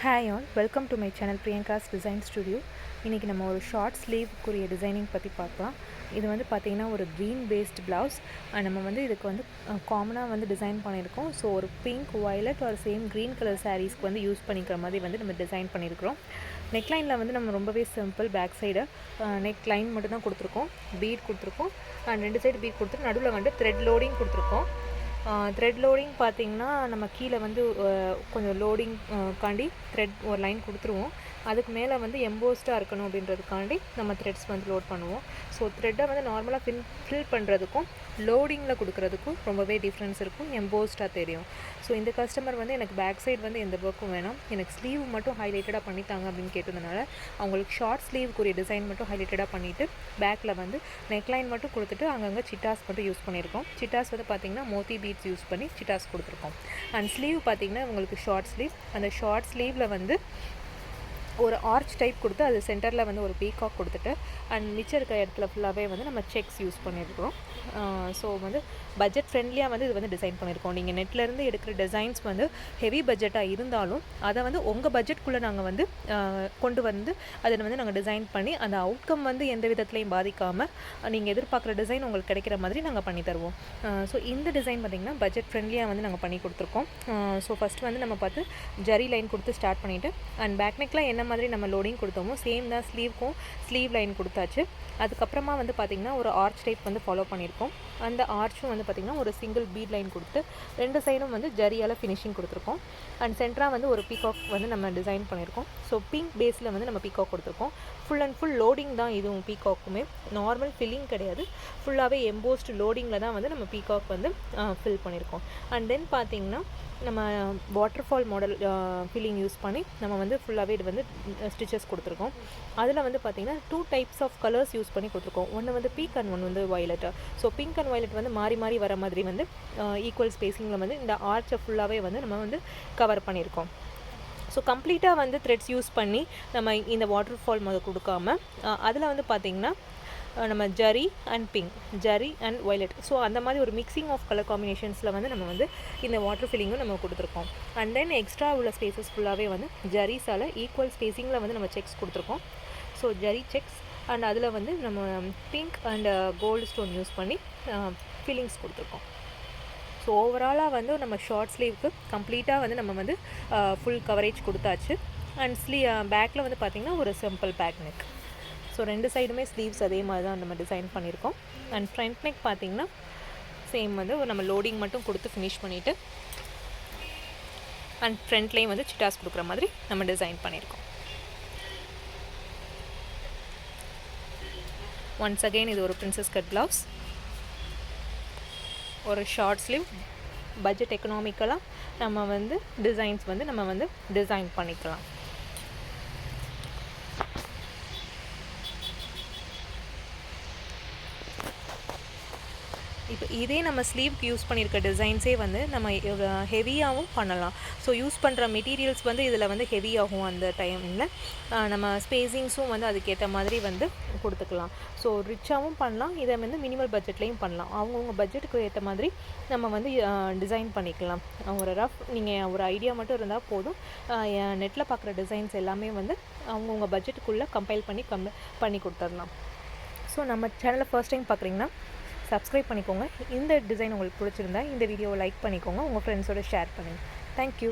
Hi all, welcome to my channel Priyanka's Design Studio. இன்றைக்கி நம்ம ஒரு ஷார்ட் ஸ்லீவ்க்குரிய டிசைனிங் பற்றி பார்க்கலாம். இது வந்து பார்த்திங்கன்னா ஒரு க்ரீன் பேஸ்ட் ப்ளவுஸ். நம்ம வந்து இதுக்கு வந்து காமனாக வந்து டிசைன் பண்ணியிருக்கோம். ஸோ ஒரு பிங்க் வயலட் ஒரு சேம் க்ரீன் கலர் சாரீஸ்க்கு வந்து யூஸ் பண்ணிக்கிற மாதிரி வந்து நம்ம டிசைன் பண்ணியிருக்கிறோம். நெக்லைனில் வந்து நம்ம ரொம்பவே simple back side neckline மட்டும் தான் கொடுத்துருக்கோம். பீட் கொடுத்துருக்கோம் அண்ட் ரெண்டு சைடு பீட் கொடுத்துட்டு நடுவில் வந்து த்ரெட் லோடிங் கொடுத்துருக்கோம். த்ரெட் லோடிங் பார்த்திங்கன்னா நம்ம கீழே வந்து கொஞ்சம் லோடிங் காண்டி த்ரெட் ஒரு லைன் கொடுத்துருவோம். அதுக்கு மேலே வந்து எம்போஸ்டாக இருக்கணும் அப்படின்றதுக்காண்டி நம்ம த்ரெட்ஸ் வந்து லோட் பண்ணுவோம். ஸோ த்ரெட்டை வந்து நார்மலாக ஃபில் பண்ணுறதுக்கும் லோடிங்கில் கொடுக்குறதுக்கும் ரொம்பவே டிஃப்ரென்ஸ் இருக்கும், எம்போஸ்டாக தெரியும். ஸோ இந்த கஸ்டமர் வந்து எனக்கு பேக் சைடு வந்து எந்த ஒர்க்கும் வேணாம், எனக்கு ஸ்லீவ் மட்டும் ஹைலைட்டடாக பண்ணித்தாங்க அப்படின்னு கேட்டதுனால அவங்களுக்கு ஷார்ட் ஸ்லீவுக்குரிய டிசைன் மட்டும் ஹைலைட்டடாக பண்ணிவிட்டு பேக்கில் வந்து நெக்லைன் மட்டும் கொடுத்துட்டு அங்கங்கே சிட்டாஸ் மட்டும் யூஸ் பண்ணியிருக்கோம். சிட்டாஸ் வந்து பார்த்திங்கன்னா மோத்தி பீட்ஸ் யூஸ் பண்ணி சிட்டாஸ் கொடுத்துருக்கோம். அண்ட் ஸ்லீவ் பார்த்திங்கன்னா உங்களுக்கு ஷார்ட் ஸ்லீவ். அந்த ஷார்ட் ஸ்லீவில் வந்து ஒரு ஆர்ச் டைப் கொடுத்து அது சென்டரில் வந்து ஒரு பீகாக் கொடுத்துட்டு அண்ட் மிச்சம் இருக்கிற இடத்துல ஃபுல்லாகவே வந்து நம்ம செக்ஸ் யூஸ் பண்ணியிருக்கிறோம். ஸோ வந்து பட்ஜெட் ஃப்ரெண்ட்லியாக வந்து இது வந்து டிசைன் பண்ணியிருக்கோம். நீங்கள் நெட்லேருந்து எடுக்கிற டிசைன்ஸ் வந்து ஹெவி பட்ஜெட்டாக இருந்தாலும் அதை வந்து உங்கள் பட்ஜெட்குள்ளே நாங்கள் வந்து கொண்டு வந்து அதை வந்து நாங்கள் டிசைன் பண்ணி அந்த அவுட்கம் வந்து எந்த விதத்துலையும் பாதிக்காமல் நீங்கள் எதிர்பார்க்குற டிசைன் உங்களுக்கு கிடைக்கிற மாதிரி நாங்கள் பண்ணி தருவோம். ஸோ இந்த டிசைன் பார்த்திங்கன்னா பட்ஜெட் ஃப்ரெண்ட்லியாக வந்து நாங்கள் பண்ணி கொடுத்துருக்கோம். ஸோ ஃபஸ்ட்டு வந்து நம்ம பார்த்து ஜரி லைன் கொடுத்து ஸ்டார்ட் பண்ணிவிட்டு அண்ட் பேக் நெக்கில் என்ன மாதிரி நம்ம லோடிங் கொடுத்தோமோ சேம் தான் ஸ்லீவ்க்கும் ஸ்லீவ் லைன் கொடுத்தாச்சு. அதுக்கப்புறமா வந்து பார்த்திங்கன்னா ஒரு ஆர்ச் டைப் வந்து ஃபாலோ பண்ணியிருக்கோம். அந்த ஆர்ச்சும் வந்து பார்த்திங்கன்னா ஒரு சிங்கிள் பீட் லைன் கொடுத்து ரெண்டு சைடும் வந்து ஜரியால் ஃபினிஷிங் கொடுத்துருக்கோம். அண்ட் சென்டராக வந்து ஒரு பீகாக் வந்து நம்ம டிசைன் பண்ணியிருக்கோம். ஸோ பிங்க் பேஸில் வந்து நம்ம பீகாக் கொடுத்துருக்கோம். ஃபுல் அண்ட் ஃபுல் லோடிங் தான் இதுவும் பீகாக்குமே, நார்மல் ஃபில்லிங் கிடையாது, ஃபுல்லாகவே எம்போஸ்ட் லோடிங்கில் தான் வந்து நம்ம பீகாக் வந்து ஃபில் பண்ணியிருக்கோம். அண்ட் தென் பார்த்திங்கன்னா நம்ம வாட்டர்ஃபால் மாடல் ஃபில்லிங் யூஸ் பண்ணி நம்ம வந்து ஃபுல்லாகவே இது வந்து ஸ்டிச்சஸ் கொடுத்துருக்கோம். அதில் வந்து பார்த்திங்கன்னா 2 டைப்ஸ் ஆஃப் கலர்ஸ் யூஸ் பண்ணி கொடுத்துருக்கோம். ஒன்று வந்து பிங்க் அண்ட் ஒன்று வந்து violet. So pink and violet வந்து மாறி மாறி வர மாதிரி வந்து ஈக்குவல் ஸ்பேஸிங்கில் வந்து இந்த ஆர்ச்சை ஃபுல்லாகவே வந்து நம்ம வந்து கவர் பண்ணியிருக்கோம். ஸோ கம்ப்ளீட்டாக வந்து த்ரெட்ஸ் யூஸ் பண்ணி நம்ம இந்த வாட்டர்ஃபால் முதல் கொடுக்காம அதில் வந்து பார்த்திங்கன்னா நம்ம zari and pink, zari and violet, so அந்த மாதிரி ஒரு மிக்சிங் ஆஃப் கலர் காம்பினேஷன்ஸில் வந்து நம்ம வந்து இந்த வாட்டர் ஃபில்லிங்கும் நம்ம கொடுத்துருக்கோம். அண்ட் தென் எக்ஸ்ட்ரா உள்ள ஸ்பேசஸ் ஃபுல்லாகவே வந்து ஜரிஸால் ஈக்குவல் ஸ்பேஸிங்கில் வந்து நம்ம செக்ஸ் கொடுத்துருக்கோம். ஸோ ஜரி செக்ஸ் அண்ட் அதில் வந்து நம்ம pink and gold stone use பண்ணி ஃபில்லிங்ஸ் கொடுத்துருக்கோம். ஸோ ஓவராலாக வந்து நம்ம ஷார்ட் ஸ்லீவுக்கு கம்ப்ளீட்டாக வந்து நம்ம வந்து ஃபுல் கவரேஜ் கொடுத்தாச்சு. அண்ட் பேக்கில் வந்து பார்த்திங்கன்னா ஒரு சிம்பிள் பேக் நெக். ஸோ ரெண்டு சைடுமே ஸ்லீவ்ஸ் அதே மாதிரி தான் நம்ம டிசைன் பண்ணியிருக்கோம். அண்ட் ஃப்ரண்ட் நெக் பார்த்திங்கன்னா சேம் வந்து நம்ம லோடிங் மட்டும் கொடுத்து ஃபினிஷ் பண்ணிவிட்டு அண்ட் ஃப்ரண்ட்லேயும் வந்து சிட்டாஸ் கொடுக்குற மாதிரி நம்ம டிசைன் பண்ணியிருக்கோம். ஒன்ஸ் அகெயின் இது ஒரு பிரின்சஸ் கட் ப்ளவுஸ், ஒரு ஷார்ட் ஸ்லீவ், பட்ஜெட் எக்கனாமிக்கலாக நம்ம வந்து டிசைன்ஸ் வந்து நம்ம வந்து டிசைன் பண்ணிக்கலாம். இப்போ இதே நம்ம ஸ்லீவ்க்கு யூஸ் பண்ணியிருக்க டிசைன்ஸே வந்து நம்ம ஹெவியாகவும் பண்ணலாம். ஸோ யூஸ் பண்ணுற மெட்டீரியல்ஸ் வந்து இதில் வந்து ஹெவியாகும். அந்த டைமில் நம்ம ஸ்பேஸிங்ஸும் வந்து அதுக்கேற்ற மாதிரி வந்து கொடுத்துக்கலாம். ஸோ ரிச்சாகவும் பண்ணலாம், இதை வந்து மினிமல் பட்ஜெட்லேயும் பண்ணலாம். அவங்கவுங்க பட்ஜெட்டுக்கு ஏற்ற மாதிரி நம்ம வந்து டிசைன் பண்ணிக்கலாம். ஒரு ரஃப் நீங்கள் ஒரு ஐடியா மட்டும் இருந்தால் போதும். நெட்டில் பார்க்குற டிசைன்ஸ் எல்லாமே வந்து அவங்கவுங்க பட்ஜெட்டுக்குள்ளே கம்பைல் பண்ணி கொடுத்துடலாம். ஸோ நம்ம சேனலை ஃபர்ஸ்ட் டைம் பார்க்குறீங்கன்னா சப்ஸ்கிரைப் பண்ணிக்கோங்க. இந்த டிசைன் உங்களுக்கு பிடிச்சிருந்தா இந்த வீடியோவை லைக் பண்ணிக்கோங்க, உங்கள் ஃப்ரெண்ட்ஸோட ஷேர் பண்ணுங்கள். தேங்க்யூ.